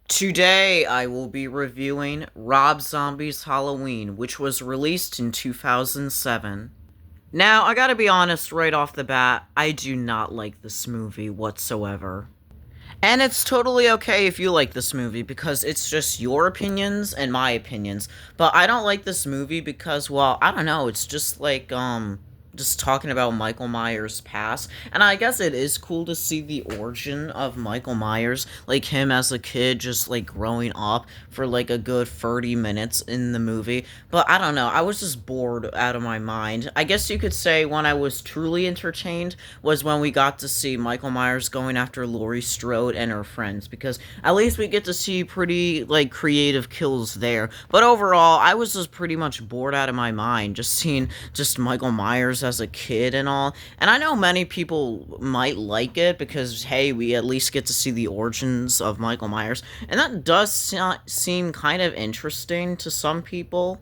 Today, I will be reviewing Rob Zombie's Halloween, which was released in 2007. Now, I gotta be honest right off the bat, I do not like this movie whatsoever. And it's totally okay if you like this movie because it's just your opinions and my opinions. But I don't like this movie because, well, I don't know, it's just talking about Michael Myers' past. And I guess it is cool to see the origin of Michael Myers, like him as a kid, just like growing up for like a good 30 minutes in the movie. But I don't know, I was just bored out of my mind. I guess you could say when I was truly entertained was when we got to see Michael Myers going after Laurie Strode and her friends, because at least we get to see pretty like creative kills there. But overall, I was just pretty much bored out of my mind just seeing just Michael Myers as a kid and all. And I know many people might like it because, hey, we at least get to see the origins of Michael Myers. And that does seem kind of interesting to some people.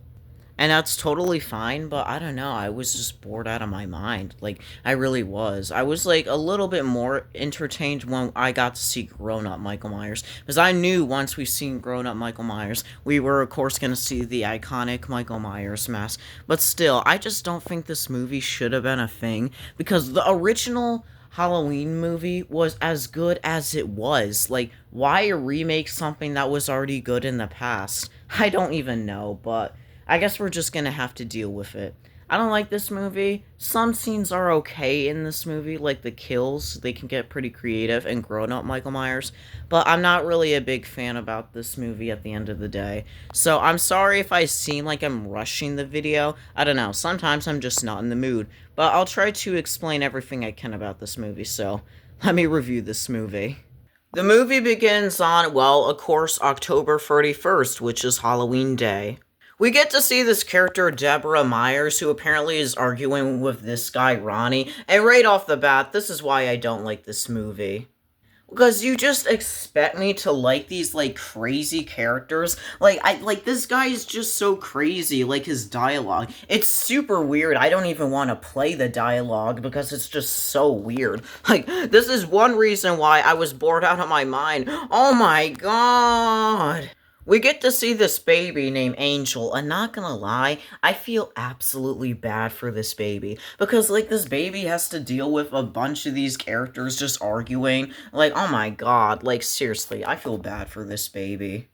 And that's totally fine, but I don't know, I was just bored out of my mind. Like, I really was. I was, like, a little bit more entertained when I got to see grown-up Michael Myers. Because I knew once we seen grown-up Michael Myers, we were, of course, gonna see the iconic Michael Myers mask. But still, I just don't think this movie should have been a thing. Because the original Halloween movie was as good as it was. Like, why remake something that was already good in the past? I don't even know, but I guess we're just gonna have to deal with it. I don't like this movie. Some scenes are okay in this movie, like the kills. They can get pretty creative and grown up Michael Myers. But I'm not really a big fan about this movie at the end of the day. So I'm sorry if I seem like I'm rushing the video. I don't know. Sometimes I'm just not in the mood. But I'll try to explain everything I can about this movie. So let me review this movie. The movie begins on, well, of course, October 31st, which is Halloween Day. We get to see this character, Deborah Myers, who apparently is arguing with this guy, Ronnie. And right off the bat, this is why I don't like this movie. Because you just expect me to like these, like, crazy characters. Like, this guy is just so crazy, like, his dialogue. It's super weird. I don't even want to play the dialogue because it's just so weird. Like, this is one reason why I was bored out of my mind. Oh my god. We get to see this baby named Angel, and not gonna lie, I feel absolutely bad for this baby. Because, like, this baby has to deal with a bunch of these characters just arguing. Like, oh my god, like, seriously, I feel bad for this baby.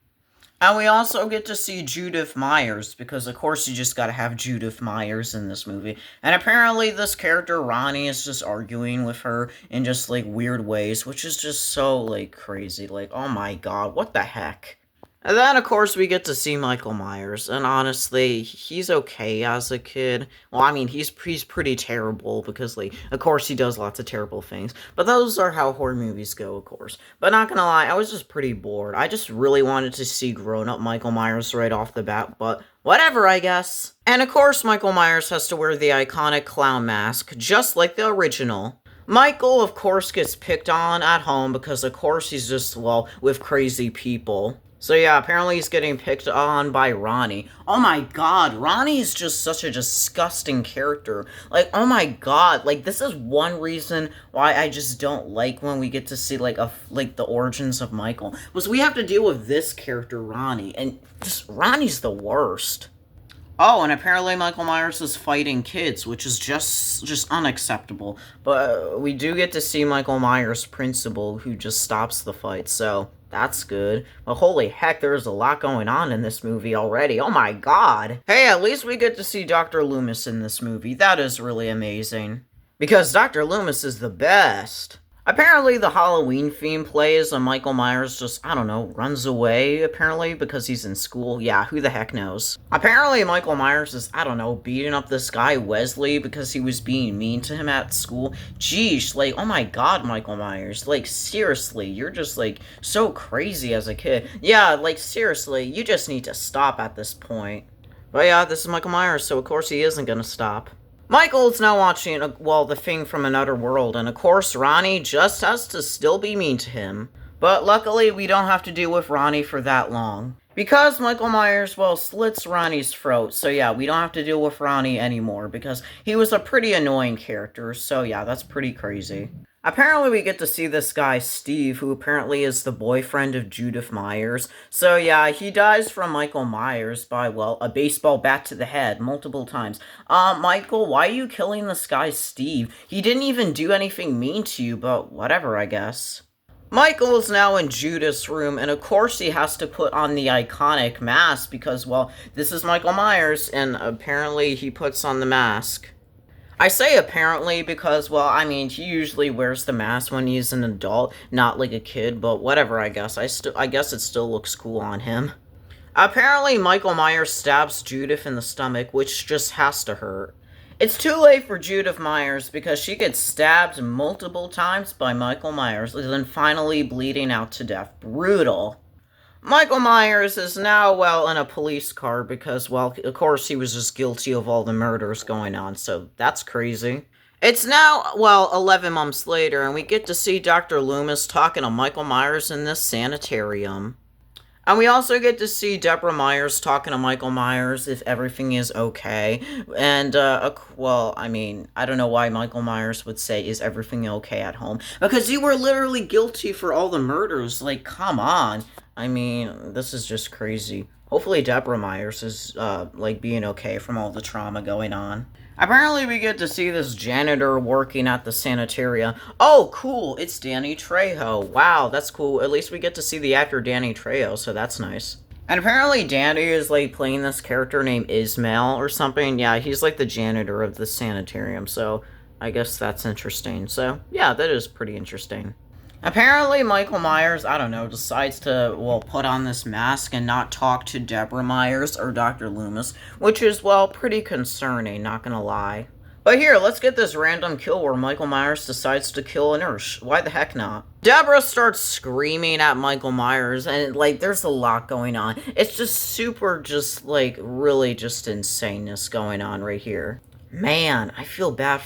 And we also get to see Judith Myers, because of course you just gotta have Judith Myers in this movie. And apparently this character, Ronnie, is just arguing with her in just, like, weird ways, which is just so, like, crazy. Like, oh my god, what the heck? And then, of course, we get to see Michael Myers, and honestly, he's okay as a kid. Well, I mean, he's pretty terrible, because, like, of course, he does lots of terrible things. But those are how horror movies go, of course. But not gonna lie, I was just pretty bored. I just really wanted to see grown-up Michael Myers right off the bat, but whatever, I guess. And, of course, Michael Myers has to wear the iconic clown mask, just like the original. Michael, of course, gets picked on at home because, of course, he's just, well, with crazy people. So yeah, apparently he's getting picked on by Ronnie. Oh my god, Ronnie is just such a disgusting character. Like, oh my god, like, this is one reason why I just don't like when we get to see, like, the origins of Michael. Was we have to deal with this character, Ronnie, and just, Ronnie's the worst. Oh, and apparently Michael Myers is fighting kids, which is just unacceptable. But we do get to see Michael Myers' principal, who just stops the fight, so that's good. But holy heck, there's a lot going on in this movie already. Oh my god. Hey, at least we get to see Dr. Loomis in this movie. That is really amazing. Because Dr. Loomis is the best. Apparently, the Halloween theme plays and Michael Myers just, I don't know, runs away, apparently, because he's in school. Yeah, who the heck knows? Apparently, Michael Myers is, I don't know, beating up this guy, Wesley, because he was being mean to him at school. Jeez, like, oh my god, Michael Myers. Like, seriously, you're just, like, so crazy as a kid. Yeah, like, seriously, you just need to stop at this point. But yeah, this is Michael Myers, so of course he isn't gonna stop. Michael is now watching, well, the thing from another world, and of course Ronnie just has to still be mean to him. But luckily, we don't have to deal with Ronnie for that long. Because Michael Myers, well, slits Ronnie's throat, so yeah, we don't have to deal with Ronnie anymore, because he was a pretty annoying character, so yeah, that's pretty crazy. Apparently, we get to see this guy, Steve, who apparently is the boyfriend of Judith Myers. So, yeah, he dies from Michael Myers by, well, a baseball bat to the head multiple times. Michael, why are you killing this guy, Steve? He didn't even do anything mean to you, but whatever, I guess. Michael is now in Judith's room, and of course he has to put on the iconic mask because, well, this is Michael Myers, and apparently he puts on the mask. I say apparently because, well, I mean, he usually wears the mask when he's an adult, not like a kid, but whatever, I guess. I guess it still looks cool on him. Apparently, Michael Myers stabs Judith in the stomach, which just has to hurt. It's too late for Judith Myers because she gets stabbed multiple times by Michael Myers and then finally bleeding out to death. Brutal. Michael Myers is now, well, in a police car because, well, of course he was just guilty of all the murders going on, so that's crazy. It's now, well, 11 months later, and we get to see Dr. Loomis talking to Michael Myers in this sanitarium. And we also get to see Deborah Myers talking to Michael Myers if everything is okay. And, well, I mean, I don't know why Michael Myers would say, is everything okay at home? Because you were literally guilty for all the murders. Like, come on. I mean, this is just crazy. Hopefully Deborah Myers is, like, being okay from all the trauma going on. Apparently we get to see this janitor working at the sanitarium. Oh, cool, it's Danny Trejo. Wow, that's cool. At least we get to see the actor Danny Trejo, so that's nice. And apparently Danny is, like, playing this character named Ismail or something. Yeah, he's, like, the janitor of the sanitarium, so I guess that's interesting. So, yeah, that is pretty interesting. Apparently, Michael Myers, I don't know, decides to, well, put on this mask and not talk to Deborah Myers or Dr. Loomis, which is, well, pretty concerning, not gonna lie. But here, let's get this random kill where Michael Myers decides to kill a nurse. Why the heck not? Deborah starts screaming at Michael Myers, and, like, there's a lot going on. It's just super, just, like, really just insaneness going on right here. Man, I feel bad.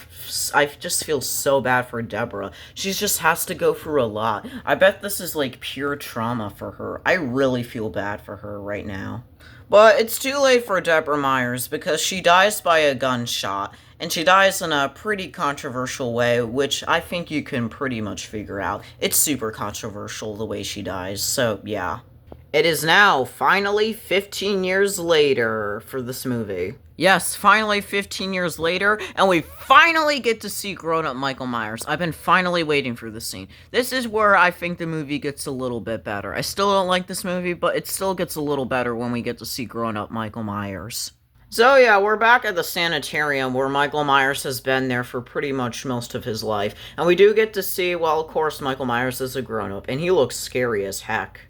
I just feel so bad for Deborah. She just has to go through a lot. I bet this is like pure trauma for her. I really feel bad for her right now. But it's too late for Deborah Myers because she dies by a gunshot. And she dies in a pretty controversial way, which I think you can pretty much figure out. It's super controversial the way she dies, so yeah. It is now, finally, 15 years later for this movie. Yes, finally 15 years later, and we finally get to see grown-up Michael Myers. I've been finally waiting for this scene. This is where I think the movie gets a little bit better. I still don't like this movie, but it still gets a little better when we get to see grown-up Michael Myers. So yeah, we're back at the sanitarium where Michael Myers has been there for pretty much most of his life. And we do get to see, well, of course, Michael Myers is a grown-up, and he looks scary as heck.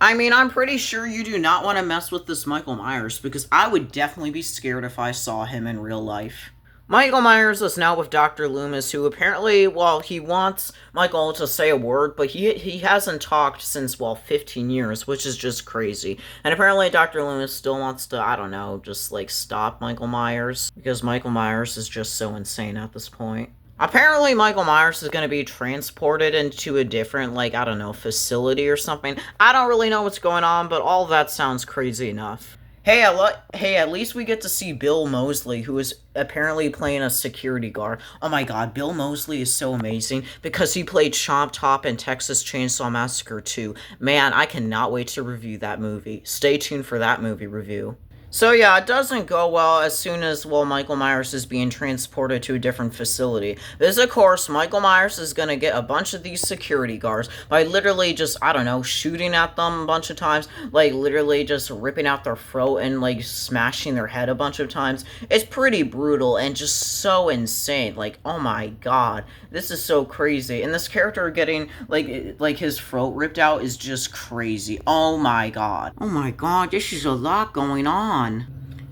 I mean, I'm pretty sure you do not want to mess with this Michael Myers, because I would definitely be scared if I saw him in real life. Michael Myers is now with Dr. Loomis, who apparently, well, he wants Michael to say a word, but he hasn't talked since, well, 15 years, which is just crazy. And apparently Dr. Loomis still wants to, I don't know, just, like, stop Michael Myers, because Michael Myers is just so insane at this point. Apparently, Michael Myers is going to be transported into a different, like, I don't know, facility or something. I don't really know what's going on, but all that sounds crazy enough. Hey, at least we get to see Bill Moseley, who is apparently playing a security guard. Oh my god, Bill Moseley is so amazing, because he played Chomp Top in Texas Chainsaw Massacre 2. Man, I cannot wait to review that movie. Stay tuned for that movie review. So yeah, it doesn't go well as soon as, well, Michael Myers is being transported to a different facility. Because, of course, Michael Myers is gonna get a bunch of these security guards by literally just, I don't know, shooting at them a bunch of times, like, literally just ripping out their throat and, like, smashing their head a bunch of times. It's pretty brutal and just so insane. Like, oh my god, this is so crazy. And this character getting, like his throat ripped out is just crazy. Oh my god. Oh my god, this is a lot going on.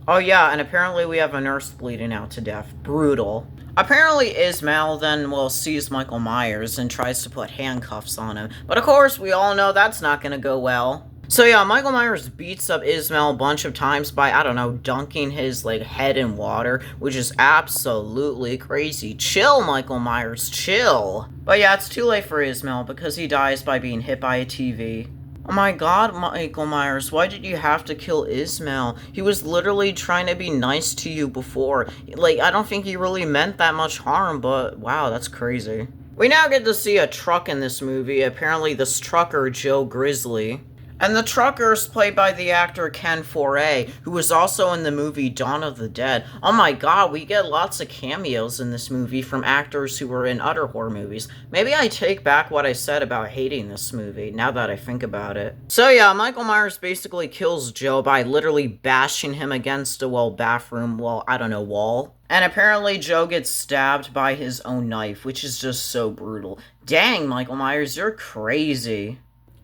Oh yeah, and apparently we have a nurse bleeding out to death. Brutal. Apparently Ismail then, well, sees Michael Myers and tries to put handcuffs on him. But of course, we all know that's not gonna go well. So yeah, Michael Myers beats up Ismail a bunch of times by, I don't know, dunking his, like, head in water, which is absolutely crazy. Chill, Michael Myers, chill. But yeah, it's too late for Ismail because he dies by being hit by a TV. Oh my god, Michael Myers, why did you have to kill Ismail? He was literally trying to be nice to you before. Like, I don't think he really meant that much harm, but wow, that's crazy. We now get to see a truck in this movie, apparently this trucker, Joe Grizzly. And the trucker is played by the actor Ken Foray, who was also in the movie Dawn of the Dead. Oh my god, we get lots of cameos in this movie from actors who were in other horror movies. Maybe I take back what I said about hating this movie, now that I think about it. So yeah, Michael Myers basically kills Joe by literally bashing him against a, bathroom, I don't know, wall. And apparently Joe gets stabbed by his own knife, which is just so brutal. Dang, Michael Myers, you're crazy.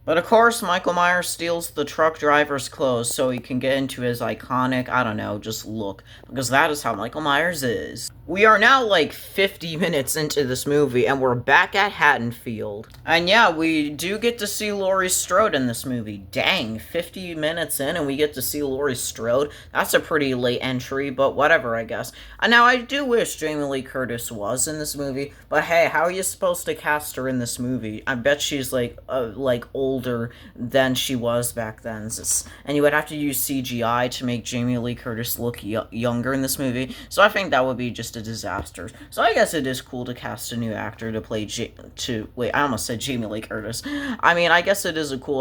But of course, Michael Myers steals the truck driver's clothes so he can get into his iconic, I don't know, just look. Because that is how Michael Myers is. We are now like 50 minutes into this movie, and we're back at Haddonfield. And yeah, we do get to see Laurie Strode in this movie. Dang, 50 minutes in and we get to see Laurie Strode. That's a pretty late entry, but whatever, I guess. And now, I do wish Jamie Lee Curtis was in this movie, but hey, how are you supposed to cast her in this movie? I bet she's like older than she was back then. And you would have to use CGI to make Jamie Lee Curtis look younger in this movie. So I think that would be just a disaster. So I guess it is cool to cast a new actor to play wait, I almost said Jamie Lee Curtis. I mean, I guess it is a cool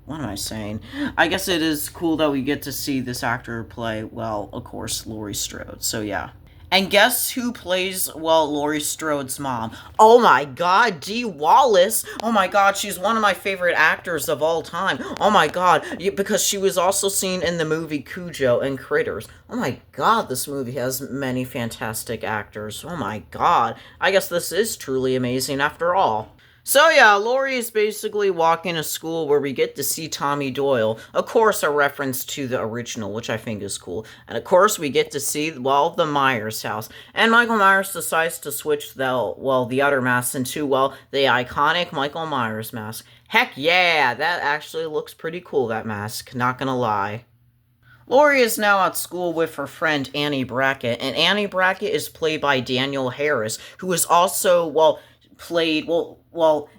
what am I saying? I guess it is cool that we get to see this actor play, well, of course, Laurie Strode. So yeah. And guess who plays, Laurie Strode's mom? Oh my god, Dee Wallace! Oh my god, she's one of my favorite actors of all time. Oh my god, because she was also seen in the movie Cujo and Critters. Oh my god, this movie has many fantastic actors. Oh my god, I guess this is truly amazing after all. So yeah, Laurie is basically walking to school where we get to see Tommy Doyle. Of course, a reference to the original, which I think is cool. And of course, we get to see, the Myers house. And Michael Myers decides to switch the other mask into, the iconic Michael Myers mask. Heck yeah, that actually looks pretty cool, that mask, not gonna lie. Laurie is now at school with her friend Annie Brackett, and Annie Brackett is played by Daniel Harris, who is also,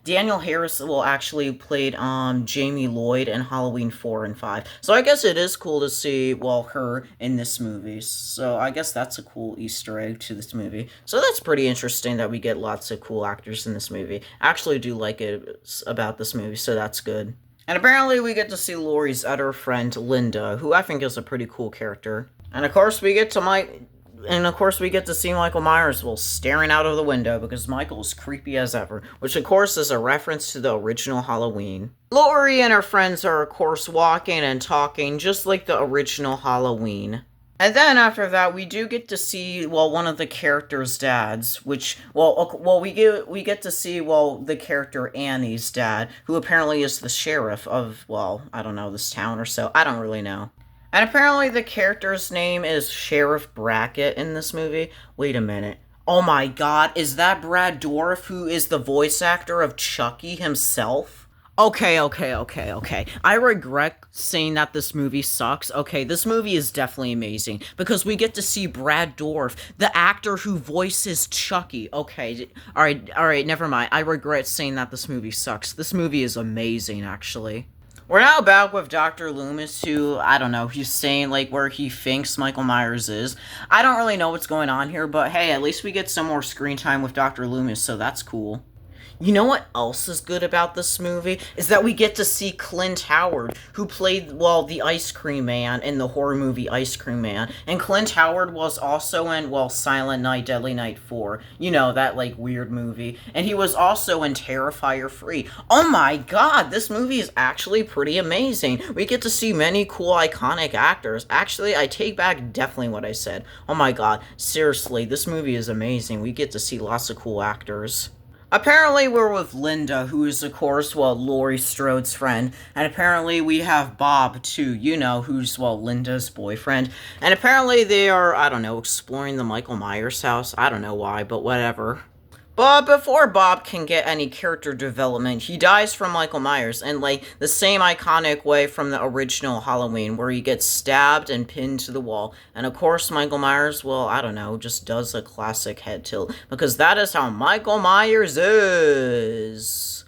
Daniel Harris actually played Jamie Lloyd in Halloween 4 and 5. So I guess it is cool to see her in this movie. So I guess that's a cool Easter egg to this movie. So that's pretty interesting that we get lots of cool actors in this movie. I actually do like it about this movie, so that's good. And apparently we get to see Laurie's other friend, Linda, who I think is a pretty cool character. And of course we get to see Michael Myers staring out of the window because Michael is creepy as ever, which of course is a reference to the original Halloween. Laurie and her friends are of course walking and talking just like the original Halloween. And then after that, we do get to see, one of the characters' dads, which, we get to see, the character Annie's dad, who apparently is the sheriff of, I don't know, this town or so. I don't really know. And apparently the character's name is Sheriff Brackett in this movie. Wait a minute. Oh my god, is that Brad Dourif, who is the voice actor of Chucky himself? Okay. I regret saying that this movie sucks. Okay, this movie is definitely amazing because we get to see Brad Dourif, the actor who voices Chucky. Okay, alright, never mind. I regret saying that this movie sucks. This movie is amazing, actually. We're now back with Dr. Loomis, who, I don't know, he's saying, where he thinks Michael Myers is. I don't really know what's going on here, but hey, at least we get some more screen time with Dr. Loomis, so that's cool. You know what else is good about this movie? Is that we get to see Clint Howard, who played, the Ice Cream Man in the horror movie Ice Cream Man. And Clint Howard was also in, Silent Night, Deadly Night 4. You know, that, weird movie. And he was also in Terrifier 3. Oh my god, this movie is actually pretty amazing. We get to see many cool, iconic actors. Actually, I take back definitely what I said. Oh my god, seriously, this movie is amazing. We get to see lots of cool actors. Apparently, we're with Linda, who is, of course, Laurie Strode's friend. And apparently, we have Bob, too, who's, Linda's boyfriend. And apparently, they are, I don't know, exploring the Michael Myers house. I don't know why, but whatever. But before Bob can get any character development, he dies from Michael Myers in, the same iconic way from the original Halloween, where he gets stabbed and pinned to the wall. And of course, Michael Myers, I don't know, just does a classic head tilt, because that is how Michael Myers is.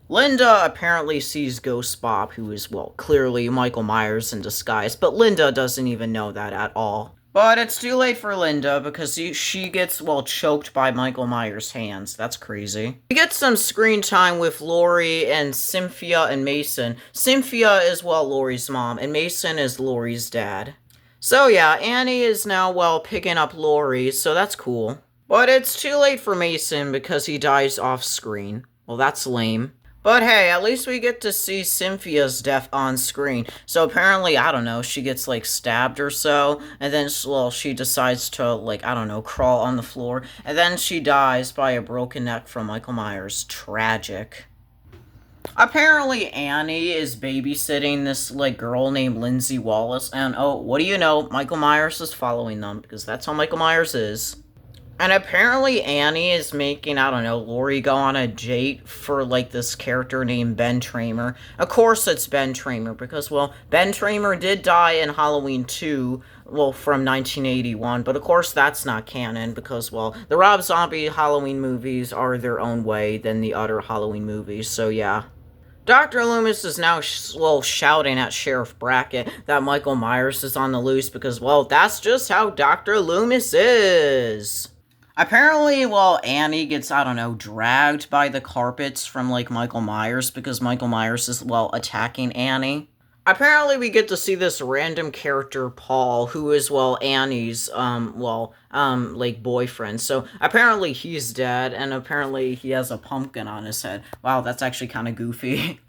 Linda apparently sees Ghost Bob, who is, clearly Michael Myers in disguise, but Linda doesn't even know that at all. But it's too late for Linda because she gets, well, choked by Michael Myers' hands. That's crazy. We get some screen time with Laurie and Cynthia and Mason. Cynthia is, well, Laurie's mom, and Mason is Laurie's dad. So yeah, Annie is now, well, picking up Laurie, so that's cool. But it's too late for Mason because he dies off screen. Well, that's lame. But hey, at least we get to see Cynthia's death on screen. So apparently, I don't know, she gets like stabbed or so, and then, well, she decides to, like, I don't know, crawl on the floor, and then she dies by a broken neck from Michael Myers. Tragic. Apparently, Annie is babysitting this, like, girl named Lindsay Wallace, and oh, what do you know? Michael Myers is following them, because that's how Michael Myers is. And apparently Annie is making, I don't know, Laurie go on a date for, like, this character named Ben Tramer. Of course it's Ben Tramer, because, well, Ben Tramer did die in Halloween 2, well, from 1981, but of course that's not canon, because, well, the Rob Zombie Halloween movies are their own way than the other Halloween movies, so yeah. Dr. Loomis is now, well, shouting at Sheriff Brackett that Michael Myers is on the loose because, well, that's just how Dr. Loomis is. Apparently, well, Annie gets, I don't know, dragged by the carpets from, like, Michael Myers because Michael Myers is, well, attacking Annie. Apparently, we get to see this random character, Paul, who is, well, Annie's, like, boyfriend. So, apparently he's dead, and apparently he has a pumpkin on his head. Wow, that's actually kind of goofy.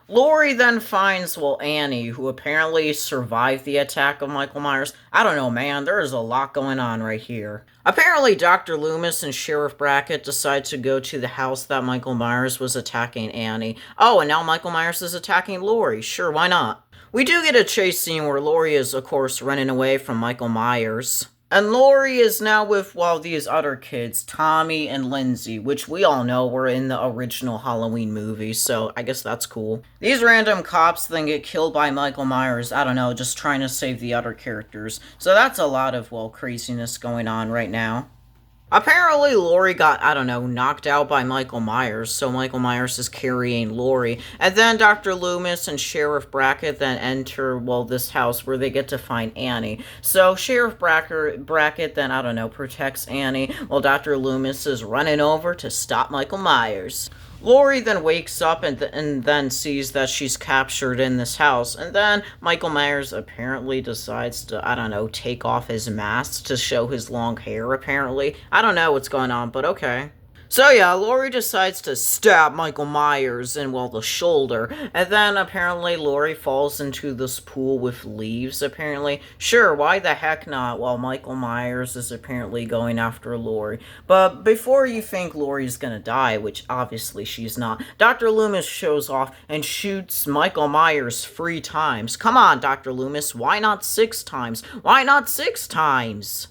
Laurie then finds, well, Annie, who apparently survived the attack of Michael Myers. I don't know, man, there is a lot going on right here. Apparently, Dr. Loomis and Sheriff Brackett decide to go to the house that Michael Myers was attacking Annie. Oh, and now Michael Myers is attacking Laurie. Sure, why not? We do get a chase scene where Laurie is, of course, running away from Michael Myers. And Laurie is now with, well, these other kids, Tommy and Lindsay, which we all know were in the original Halloween movie, so I guess that's cool. These random cops then get killed by Michael Myers, I don't know, just trying to save the other characters. So that's a lot of, well, craziness going on right now. Apparently, Laurie got, I don't know, knocked out by Michael Myers, so Michael Myers is carrying Laurie. And then Dr. Loomis and Sheriff Brackett then enter, well, this house where they get to find Annie. So Sheriff Brackett then, I don't know, protects Annie, while Dr. Loomis is running over to stop Michael Myers. Laurie then wakes up and then sees that she's captured in this house, and then Michael Myers apparently decides to, I don't know, take off his mask to show his long hair, apparently. I don't know what's going on, but okay. So yeah, Laurie decides to stab Michael Myers in, well, the shoulder, and then apparently Laurie falls into this pool with leaves, apparently. Sure, why the heck not, while Michael Myers is apparently going after Laurie. But before you think Laurie's gonna die, which obviously she's not, Dr. Loomis shows off and shoots Michael Myers 3 times. Come on, Dr. Loomis, why not 6 times? Why not 6 times?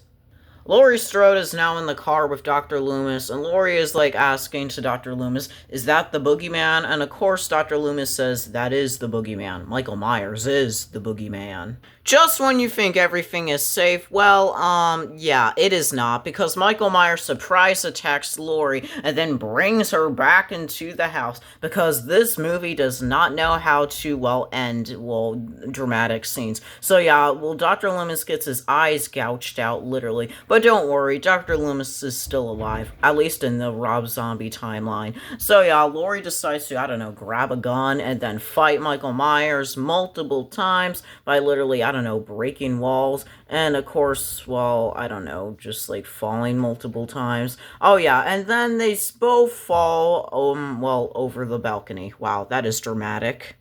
Laurie Strode is now in the car with Dr. Loomis, and Laurie is, like, asking to Dr. Loomis, is that the boogeyman? And of course, Dr. Loomis says, that is the boogeyman. Michael Myers is the boogeyman. Just when you think everything is safe, well, yeah, it is not, because Michael Myers surprise attacks Laurie and then brings her back into the house, because this movie does not know how to, well, end, well, dramatic scenes. So yeah, well, Dr. Loomis gets his eyes gouged out, literally, but don't worry, Dr. Loomis is still alive, at least in the Rob Zombie timeline. So yeah, Laurie decides to, I don't know, grab a gun and then fight Michael Myers multiple times by literally, I don't know, breaking walls, and of course, well, I don't know, just like falling multiple times. Oh yeah, and then they both fall, well, over the balcony. Wow, that is dramatic.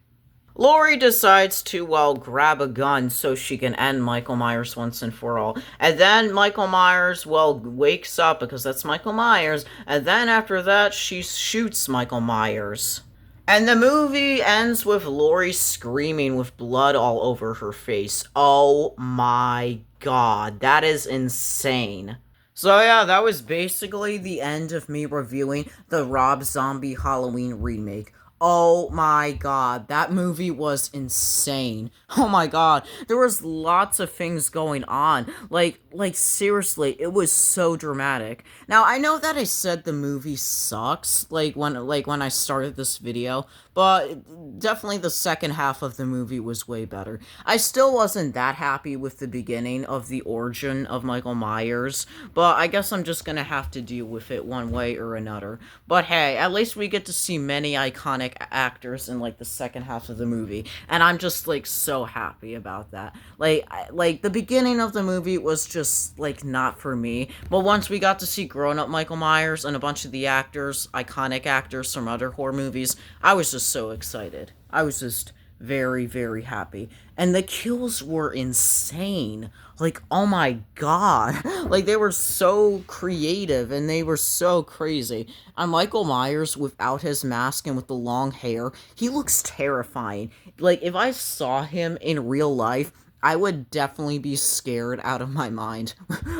Laurie decides to, well, grab a gun so she can end Michael Myers once and for all. And then Michael Myers, well, wakes up because that's Michael Myers. And then after that, she shoots Michael Myers. And the movie ends with Laurie screaming with blood all over her face. Oh my god, that is insane. So yeah, that was basically the end of me reviewing the Rob Zombie Halloween remake. Oh my god, that movie was insane. Oh my god, there was lots of things going on. Like seriously, it was so dramatic. Now, I know that I said the movie sucks, like when I started this video, but definitely the second half of the movie was way better. I still wasn't that happy with the beginning of the origin of Michael Myers, but I guess I'm just gonna have to deal with it one way or another. But hey, at least we get to see many iconic actors in like the second half of the movie, and I'm just like so happy about that. Like the beginning of the movie was just like not for me, but once we got to see grown-up Michael Myers and a bunch of the actors, iconic actors from other horror movies, I was just so excited. I was just very, very happy. And the kills were insane. Like, oh my god. Like, they were so creative and they were so crazy. And Michael Myers, without his mask and with the long hair, he looks terrifying. Like, if I saw him in real life, I would definitely be scared out of my mind.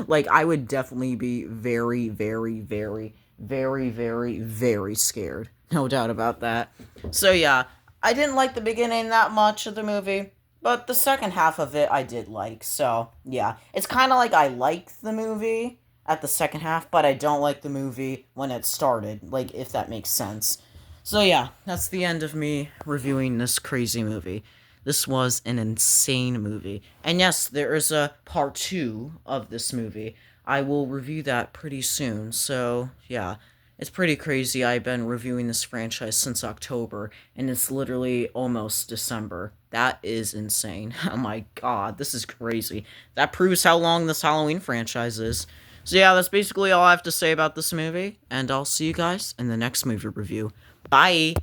Like, I would definitely be very, very, very, very, very, very scared. No doubt about that. So, yeah, I didn't like the beginning that much of the movie, but the second half of it I did like. So, yeah, it's kind of like I like the movie at the second half, but I don't like the movie when it started, like, if that makes sense. So, yeah, that's the end of me reviewing this crazy movie. This was an insane movie. And yes, there is a part 2 of this movie. I will review that pretty soon. So, yeah, it's pretty crazy. I've been reviewing this franchise since October, and it's literally almost December. That is insane. Oh my god, this is crazy. That proves how long this Halloween franchise is. So yeah, that's basically all I have to say about this movie, and I'll see you guys in the next movie review. Bye!